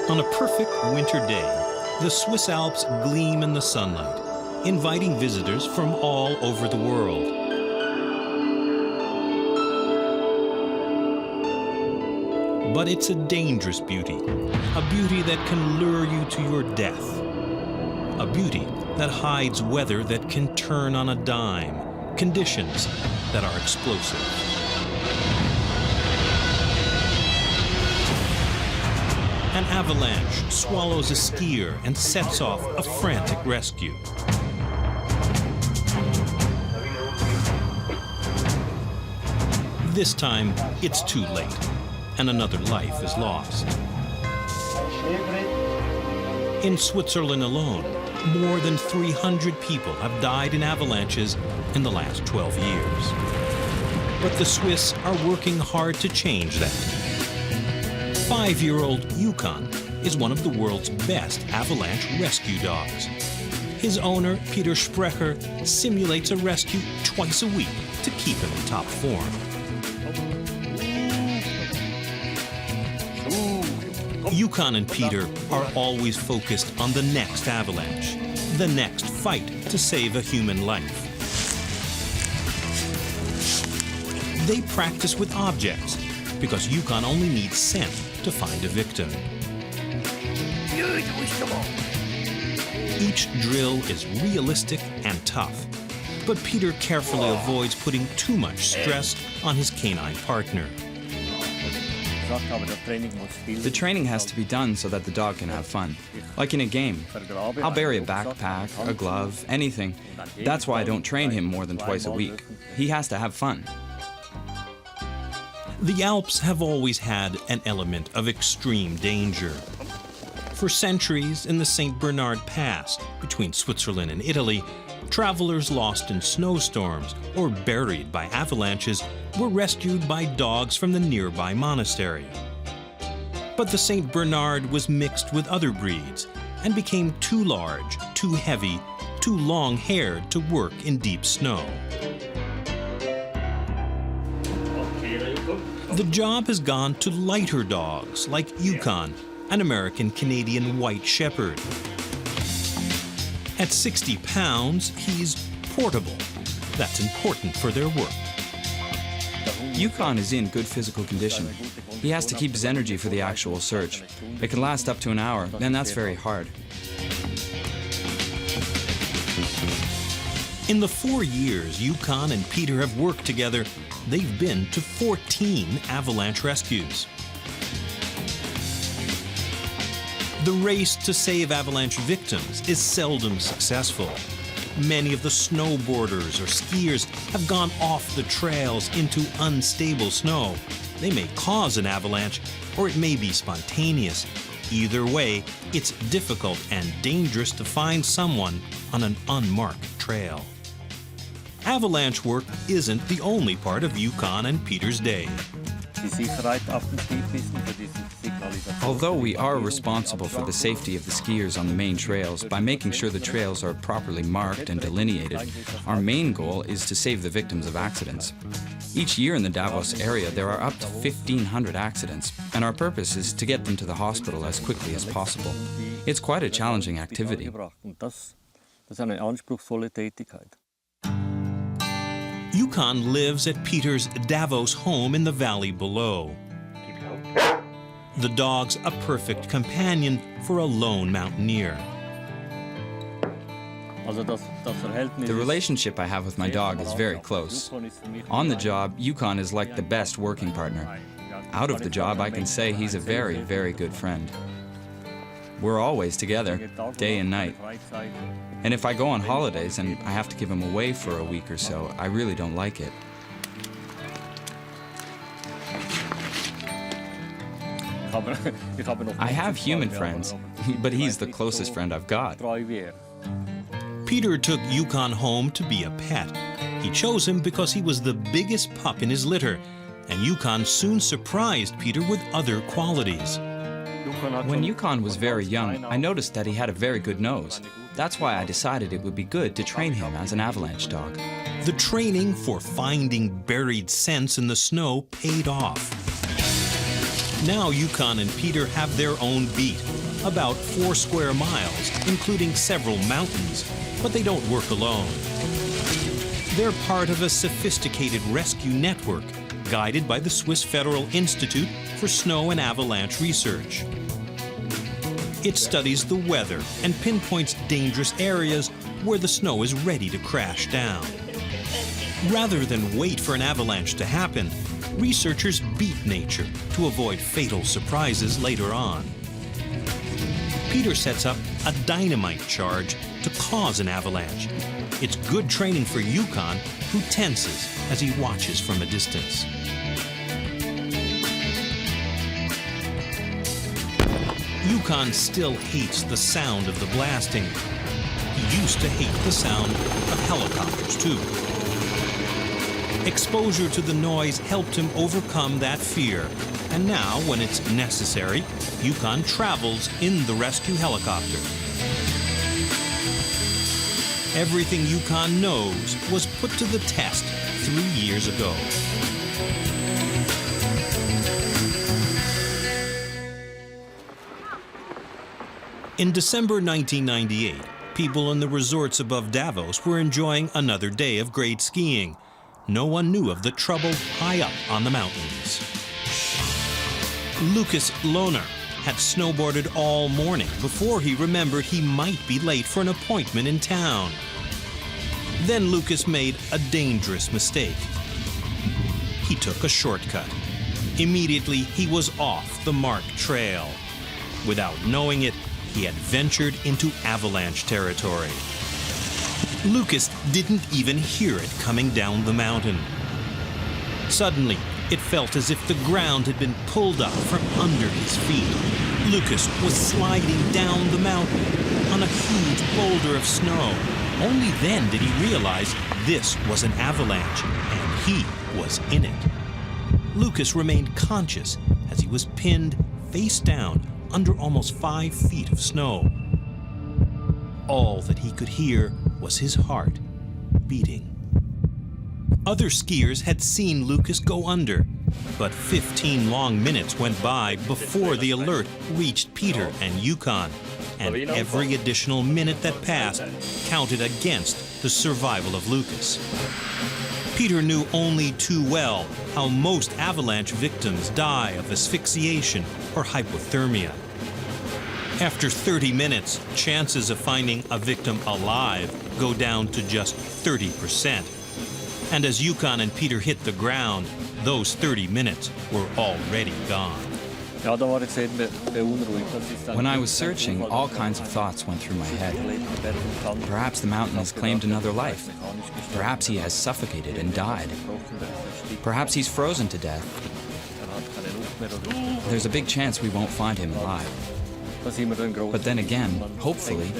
On a perfect winter day, the Swiss Alps gleam in the sunlight, inviting visitors from all over the world. But it's a dangerous beauty, a beauty that can lure you to your death, a beauty that hides weather that can turn on a dime, conditions that are explosive. An avalanche swallows a skier and sets off a frantic rescue. This time, it's too late, and another life is lost. In Switzerland alone, more than 300 people have died in avalanches in the last 12 years. But the Swiss are working hard to change that. 5-year-old Yukon is one of the world's best avalanche rescue dogs. His owner, Peter Sprecher, simulates a rescue twice a week to keep him in top form. Yukon and Peter are always focused on the next avalanche, the next fight to save a human life. They practice with objects because Yukon only needs scent to find a victim. Each drill is realistic and tough, but Peter carefully avoids putting too much stress on his canine partner. The training has to be done so that the dog can have fun. Like in a game. I'll bury a backpack, a glove, anything. That's why I don't train him more than twice a week. He has to have fun. The Alps have always had an element of extreme danger. For centuries in the St. Bernard Pass, between Switzerland and Italy, travelers lost in snowstorms or buried by avalanches were rescued by dogs from the nearby monastery. But the St. Bernard was mixed with other breeds and became too large, too heavy, too long-haired to work in deep snow. The job has gone to lighter dogs like Yukon, an American-Canadian white shepherd. At 60 pounds, he's portable. That's important for their work. Yukon is in good physical condition. He has to keep his energy for the actual search. It can last up to an hour, and that's very hard. In the 4 years Yukon and Peter have worked together, they've been to 14 avalanche rescues. The race to save avalanche victims is seldom successful. Many of the snowboarders or skiers have gone off the trails into unstable snow. They may cause an avalanche, or it may be spontaneous. Either way, it's difficult and dangerous to find someone on an unmarked trail. Avalanche work isn't the only part of Yukon and Peter's day. Although we are responsible for the safety of the skiers on the main trails by making sure the trails are properly marked and delineated, our main goal is to save the victims of accidents. Each year in the Davos area there are up to 1,500 accidents, and our purpose is to get them to the hospital as quickly as possible. It's quite a challenging activity. Yukon lives at Peter's Davos home in the valley below. The dog's a perfect companion for a lone mountaineer. The relationship I have with my dog is very close. On the job, Yukon is like the best working partner. Out of the job, I can say he's a very, very good friend. We're always together, day and night. And if I go on holidays and I have to give him away for a week or so, I really don't like it. I have human friends, but he's the closest friend I've got. Peter took Yukon home to be a pet. He chose him because he was the biggest pup in his litter, and Yukon soon surprised Peter with other qualities. When Yukon was very young, I noticed that he had a very good nose. That's why I decided it would be good to train him as an avalanche dog. The training for finding buried scents in the snow paid off. Now Yukon and Peter have their own beat, about 4 square miles, including several mountains, but they don't work alone. They're part of a sophisticated rescue network guided by the Swiss Federal Institute for Snow and Avalanche Research. It studies the weather and pinpoints dangerous areas where the snow is ready to crash down. Rather than wait for an avalanche to happen, researchers beat nature to avoid fatal surprises later on. Peter sets up a dynamite charge to cause an avalanche. It's good training for Yukon, who tenses as he watches from a distance. Yukon still hates the sound of the blasting. He used to hate the sound of helicopters, too. Exposure to the noise helped him overcome that fear, and now, when it's necessary, Yukon travels in the rescue helicopter. Everything Yukon knows was put to the test 3 years ago. In December 1998, people in the resorts above Davos were enjoying another day of great skiing. No one knew of the trouble high up on the mountains. Lucas Lohner had snowboarded all morning before he remembered he might be late for an appointment in town. Then Lucas made a dangerous mistake. He took a shortcut. Immediately, he was off the marked trail. Without knowing it, he had ventured into avalanche territory. Lucas didn't even hear it coming down the mountain. Suddenly, it felt as if the ground had been pulled up from under his feet. Lucas was sliding down the mountain on a huge boulder of snow. Only then did he realize this was an avalanche, and he was in it. Lucas remained conscious as he was pinned face down under almost 5 feet of snow. All that he could hear was his heart beating. Other skiers had seen Lucas go under, but 15 long minutes went by before the alert reached Peter and Yukon, and every additional minute that passed counted against the survival of Lucas. Peter knew only too well how most avalanche victims die of asphyxiation or hypothermia. After 30 minutes, chances of finding a victim alive go down to just 30%. And as Yukon and Peter hit the ground, those 30 minutes were already gone. When I was searching, all kinds of thoughts went through my head. Perhaps the mountain has claimed another life. Perhaps he has suffocated and died. Perhaps he's frozen to death. There's a big chance we won't find him alive. But then again, hopefully,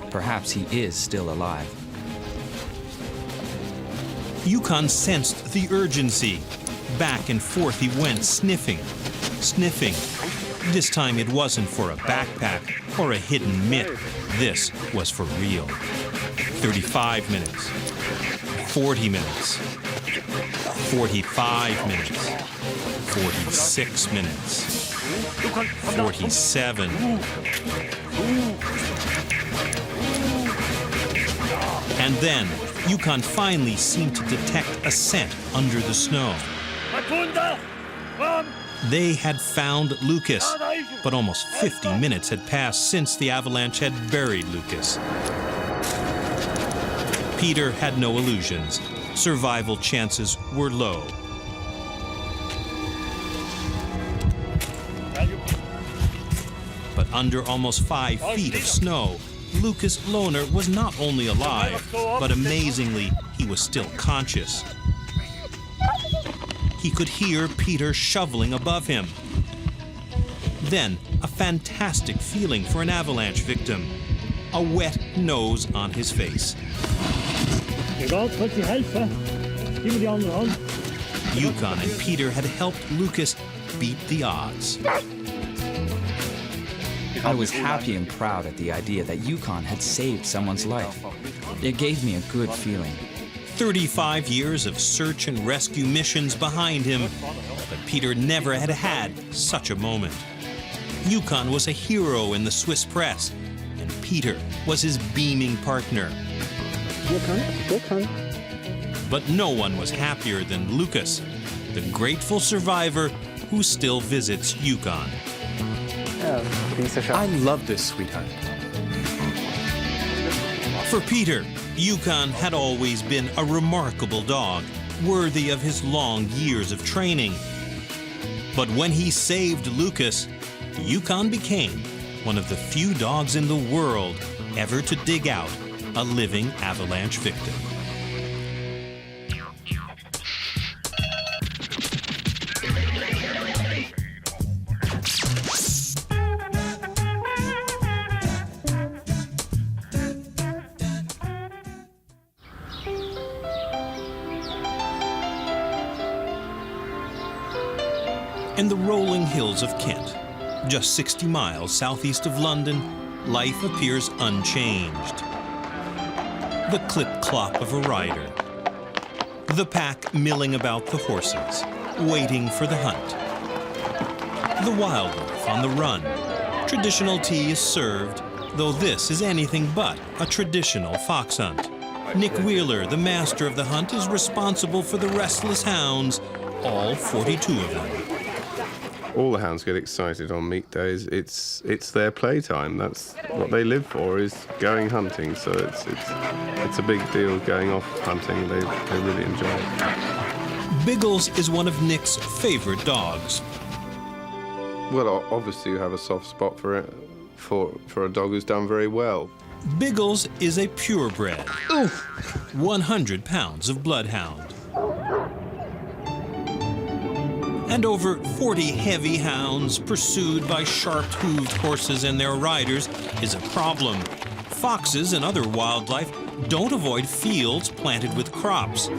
perhaps he is still alive. Yukon sensed the urgency. Back and forth he went, sniffing. This time it wasn't for a backpack or a hidden mitt. This was for real. 35 minutes. 40 minutes. 45 minutes. 46 minutes. 47. And then, Yukon finally seemed to detect a scent under the snow. They had found Lucas, but almost 50 minutes had passed since the avalanche had buried Lucas. Peter had no illusions. Survival chances were low. But under almost 5 feet of snow, Lucas Lohner was not only alive, but amazingly, he was still conscious. He could hear Peter shoveling above him. Then, a fantastic feeling for an avalanche victim. A wet nose on his face. Yukon and Peter had helped Lucas beat the odds. I was happy and proud at the idea that Yukon had saved someone's life. It gave me a good feeling. 35 years of search and rescue missions behind him, but Peter never had had such a moment. Yukon was a hero in the Swiss press, and Peter was his beaming partner. Yukon. But no one was happier than Lucas, the grateful survivor who still visits Yukon. I love this, sweetheart. For Peter, Yukon had always been a remarkable dog, worthy of his long years of training. But when he saved Lucas, Yukon became one of the few dogs in the world ever to dig out a living avalanche victim. In the rolling hills of Kent, just 60 miles southeast of London, life appears unchanged. The clip-clop of a rider, the pack milling about the horses, waiting for the hunt. The wildlife on the run. Traditional tea is served, though this is anything but a traditional fox hunt. Nick Wheeler, the master of the hunt, is responsible for the restless hounds, all 42 of them. All the hounds get excited on meet days. It's their playtime. That's what they live for, is going hunting. So it's a big deal going off hunting. They really enjoy it. Biggles is one of Nick's favorite dogs. Well, obviously you have a soft spot for it, for a dog who's done very well. Biggles is a purebred, 100 pounds of bloodhound. And over 40 heavy hounds pursued by sharp-hooved horses and their riders is a problem. Foxes and other wildlife don't avoid fields planted with crops.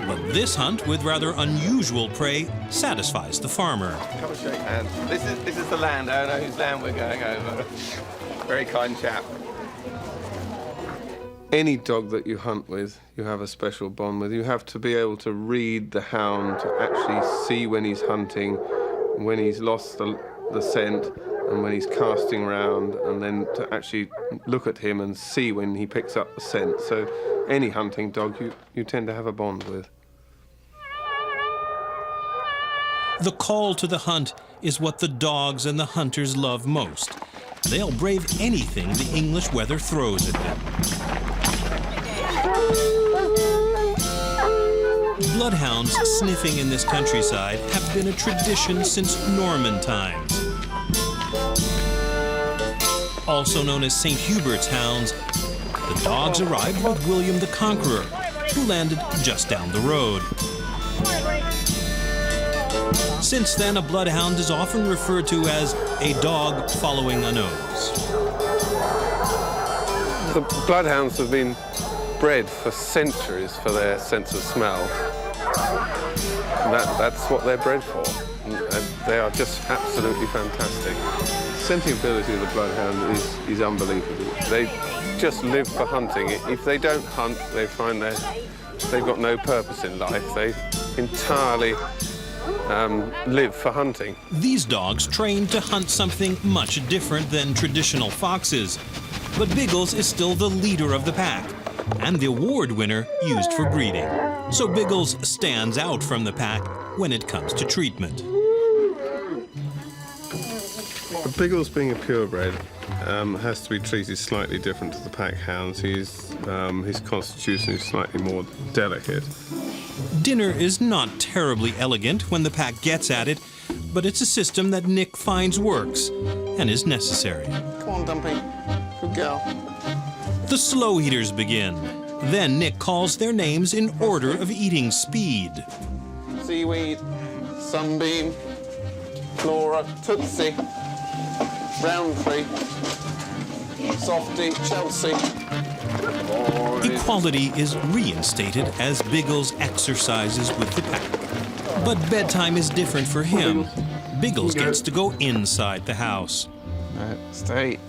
But this hunt with rather unusual prey satisfies the farmer. Come and shake hands. This is the landowner whose land we're going over. Very kind chap. Any dog that you hunt with, you have a special bond with. You have to be able to read the hound, to actually see when he's hunting, when he's lost the scent, and when he's casting round, and then to actually look at him and see when he picks up the scent. So any hunting dog you tend to have a bond with. The call to the hunt is what the dogs and the hunters love most. They'll brave anything the English weather throws at them. Bloodhounds sniffing in this countryside have been a tradition since Norman times. Also known as St. Hubert's hounds, the dogs arrived with William the Conqueror, who landed just down the road. Since then, a bloodhound is often referred to as a dog following a nose. The bloodhounds have been bred for centuries for their sense of smell. That's what they're bred for. And they are just absolutely fantastic. The scenting ability of the bloodhound is unbelievable. They just live for hunting. If they don't hunt, they find they've got no purpose in life. They entirely live for hunting. These dogs trained to hunt something much different than traditional foxes. But Biggles is still the leader of the pack and the award winner used for breeding. So Biggles stands out from the pack when it comes to treatment. Biggles, being a purebred, has to be treated slightly different to the pack hounds. His constitution is slightly more delicate. Dinner is not terribly elegant when the pack gets at it, but it's a system that Nick finds works and is necessary. Come on, Dumpy. Good girl. The slow eaters begin. Then Nick calls their names in order of eating speed. Seaweed, Sunbeam, Flora, Tootsie, Roundtree, Softy, Chelsea. Equality is reinstated as Biggles exercises with the pack. But bedtime is different for him. Biggles gets to go inside the house. Stay.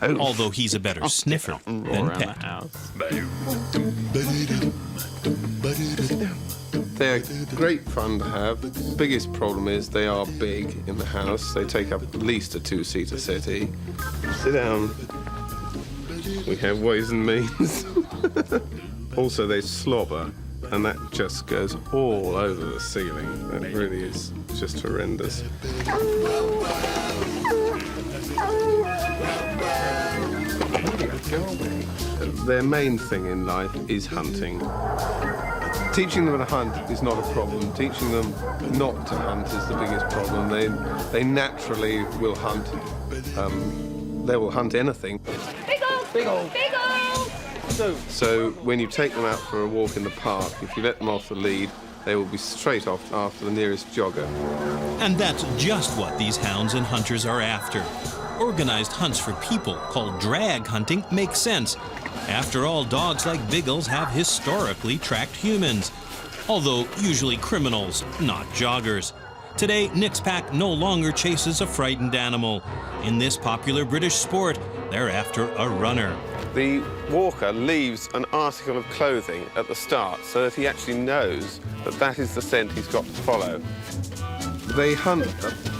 Although he's a better sniffer than Pet. They're great fun to have. The biggest problem is they are big in the house. They take up at least a two-seater settee. Sit down. We have ways and means. Also, they slobber, and that just goes all over the ceiling. That really is just horrendous. Their main thing in life is hunting. Teaching them to hunt is not a problem. Teaching them not to hunt is the biggest problem. They naturally will hunt. They will hunt anything. So when you take them out for a walk in the park, if you let them off the lead, they will be straight off after the nearest jogger. And that's just what these hounds and hunters are after. Organized hunts for people, called drag hunting, make sense. After all, dogs like Biggles have historically tracked humans, although usually criminals, not joggers. Today, Nick's pack no longer chases a frightened animal. In this popular British sport, they're after a runner. The walker leaves an article of clothing at the start so that he actually knows that that is the scent he's got to follow. They hunt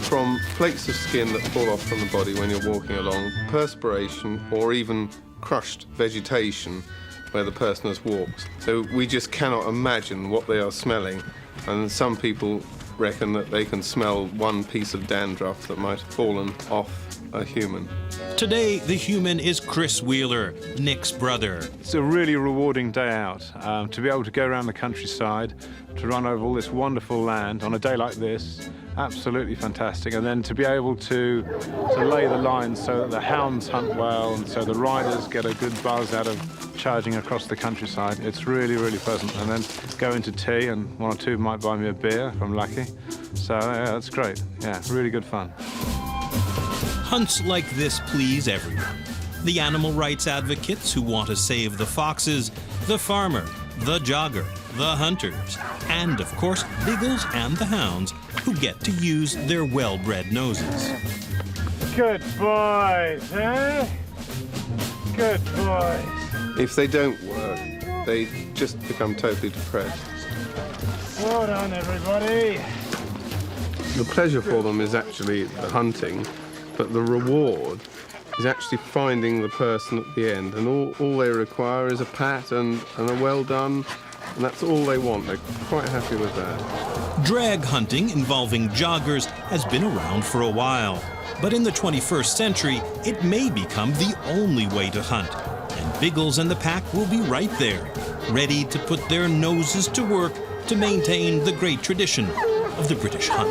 from flakes of skin that fall off from the body when you're walking along, perspiration, or even crushed vegetation where the person has walked. So we just cannot imagine what they are smelling, and some people reckon that they can smell one piece of dandruff that might have fallen off a human. Today, the human is Chris Wheeler, Nick's brother. It's a really rewarding day out, to be able to go around the countryside, to run over all this wonderful land on a day like this. Absolutely fantastic. And then to be able to lay the lines so that the hounds hunt well and so the riders get a good buzz out of charging across the countryside. It's really, really pleasant. And then go into tea, and one or two might buy me a beer if I'm lucky. So yeah, that's great. Yeah, really good fun. Hunts like this please everyone. The animal rights advocates who want to save the foxes, the farmer, the jogger, the hunters, and of course, Biggles and the hounds who get to use their well-bred noses. Good boys, eh? Good boys. If they don't work, they just become totally depressed. Well done, everybody. The pleasure for them is actually the hunting, but the reward is actually finding the person at the end. And all they require is a pat and a well done, and that's all they want. They're quite happy with that. Drag hunting involving joggers has been around for a while, but in the 21st century, it may become the only way to hunt. And Biggles and the pack will be right there, ready to put their noses to work to maintain the great tradition of the British hunt.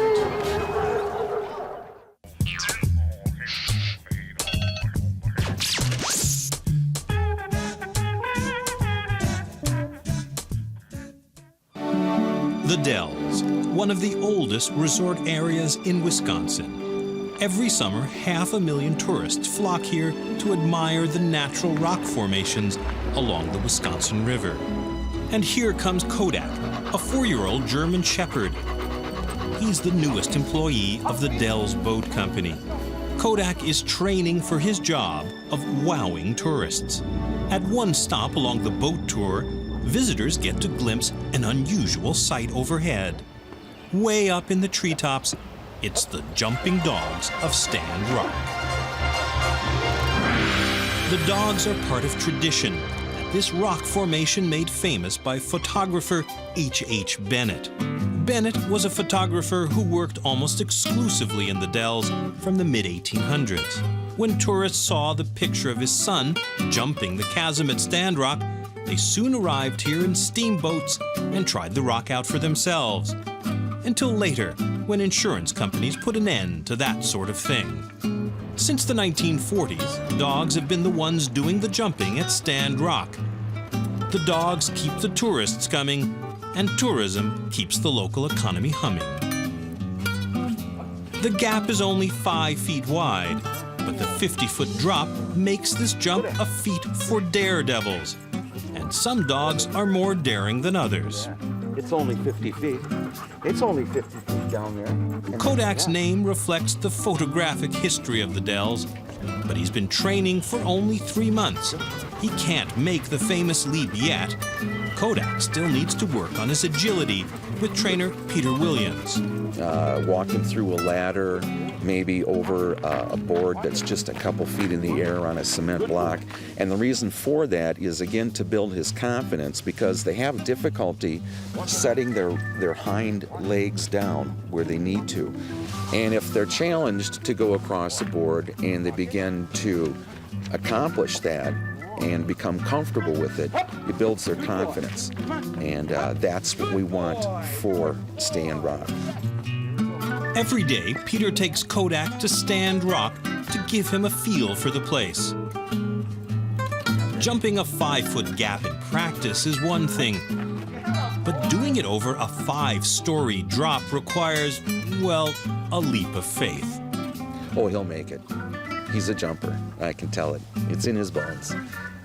The Dells, one of the oldest resort areas in Wisconsin. Every summer, 500,000 tourists flock here to admire the natural rock formations along the Wisconsin River. And here comes Kodak, a 4-year-old German Shepherd. He's the newest employee of the Dells Boat Company. Kodak is training for his job of wowing tourists. At one stop along the boat tour, visitors get to glimpse an unusual sight overhead. Way up in the treetops, it's the jumping dogs of Stand Rock. The dogs are part of tradition at this rock formation made famous by photographer H.H. Bennett. Bennett was a photographer who worked almost exclusively in the Dells from the mid-1800s. When tourists saw the picture of his son jumping the chasm at Stand Rock, they soon arrived here in steamboats and tried the rock out for themselves. Until later, when insurance companies put an end to that sort of thing. Since the 1940s, dogs have been the ones doing the jumping at Stand Rock. The dogs keep the tourists coming, and tourism keeps the local economy humming. The gap is only 5 feet wide, but the 50-foot drop makes this jump a feat for daredevils. And some dogs are more daring than others. It's only 50 feet. It's only 50 feet down there. And Kodak's name reflects the photographic history of the Dells, but he's been training for only 3 months. He can't make the famous leap yet. Kodak still needs to work on his agility with trainer Peter Williams. Walking through a ladder, maybe over a board that's just a couple feet in the air on a cement block. And the reason for that is, again, to build his confidence, because they have difficulty setting their hind legs down where they need to. And if they're challenged to go across a board and they begin to accomplish that and become comfortable with it, it builds their confidence. And that's what we want for Stand Rock. Every day, Peter takes Kodak to Stand Rock to give him a feel for the place. Jumping a 5-foot gap in practice is one thing, but doing it over a 5-story drop requires, well, a leap of faith. Oh, he'll make it. He's a jumper. I can tell it. It's in his bones.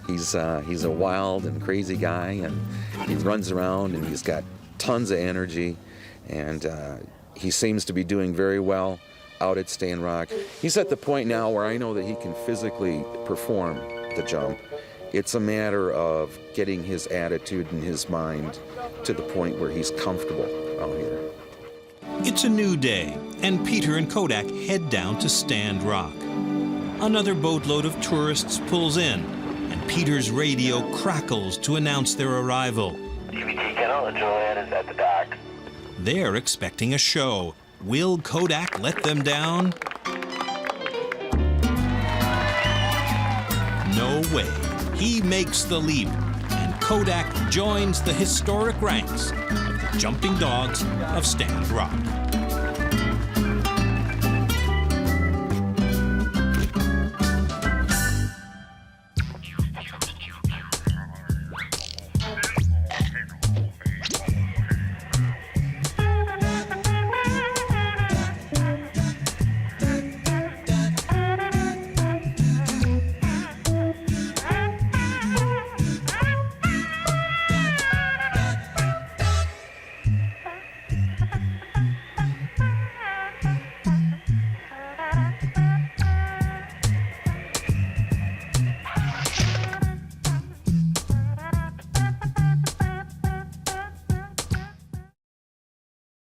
He's a wild and crazy guy, and he runs around, and he's got tons of energy, and he seems to be doing very well out at Stand Rock. He's at the point now where I know that he can physically perform the jump. It's a matter of getting his attitude and his mind to the point where he's comfortable out here. It's a new day, and Peter and Kodak head down to Stand Rock. Another boatload of tourists pulls in, and Peter's radio crackles to announce their arrival. QBT Kennel, the Juliet is at the dock. They're expecting a show. Will Kodak let them down? No way. He makes the leap, and Kodak joins the historic ranks of the jumping dogs of Stand Rock.